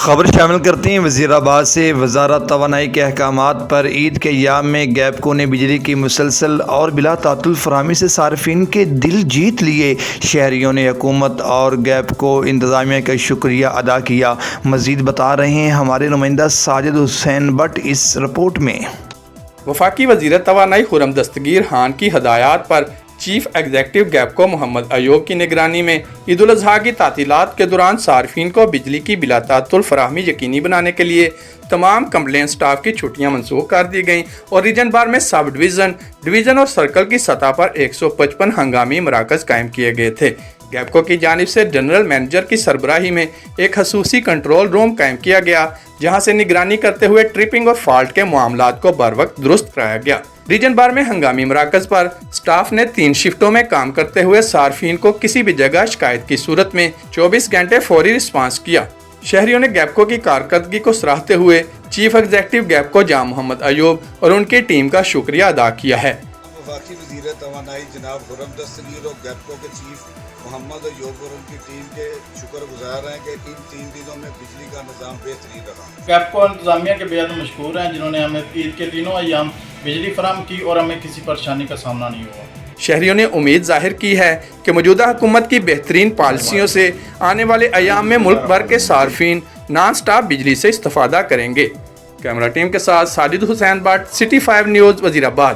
خبر شامل کرتے ہیں وزیر آباد سے۔ وزارت توانائی کے احکامات پر عید کے ایام میں گیپکو نے بجلی کی مسلسل اور بلا تعطل فراہمی سے صارفین کے دل جیت لیے۔ شہریوں نے حکومت اور گیپکو انتظامیہ کا شکریہ ادا کیا۔ مزید بتا رہے ہیں ہمارے نمائندہ ساجد حسین بٹ اس رپورٹ میں۔ وفاقی وزیر توانائی خرم دستگیر خان کی ہدایات پر چیف ایگزیکٹو گیپکو محمد ایوب کی نگرانی میں عید الاضحیٰ کی تعطیلات کے دوران صارفین کو بجلی کی بلا تعطل فراہمی یقینی بنانے کے لیے تمام کمپلین سٹاف کی چھٹیاں منسوخ کر دی گئیں اور ریجن بھر میں سب ڈویژن اور سرکل کی سطح پر 155 ہنگامی مراکز قائم کیے گئے تھے۔ گیپکو کی جانب سے جنرل مینیجر کی سربراہی میں ایک خصوصی کنٹرول روم قائم کیا گیا، جہاں سے نگرانی کرتے ہوئے ٹرپنگ اور فالٹ کے معاملات کو بر وقت درست کرایا گیا۔ ریجن بھر میں ہنگامی مراکز پر سٹاف نے 3 شفٹوں میں کام کرتے ہوئے صارفین کو کسی بھی جگہ شکایت کی صورت میں 24 گھنٹے فوری رسپانس کیا۔ شہریوں نے گیپکو کی کارکردگی کو سراہتے ہوئے چیف ایگزیکٹو گیپکو جام محمد ایوب اور ان کی ٹیم کا شکریہ ادا کیا ہے۔ وفاقی وزیر توانائی جناب خرم دستگیر اور گیپکو کے چیف محمد ایوب اور ان کی ٹیم کے شکر گزار ہیں کہ ان 3 دنوں میں بجلی کا نظام بہترین رہا۔ گیپکو انتظامیہ کے بےحد مشکور ہیں، جنہوں نے ہمیں عید کے تینوں ایام بجلی فراہم کی اور ہمیں کسی پریشانی کا سامنا نہیں ہوا۔ شہریوں نے امید ظاہر کی ہے کہ موجودہ حکومت کی بہترین پالیسیوں سے آنے والے ایام میں ملک بھر کے صارفین نان سٹاپ بجلی سے استفادہ کریں گے۔ کیمرہ ٹیم کے ساتھ ساجد حسین بٹ، سٹی 5 نیوز، وزیر آباد۔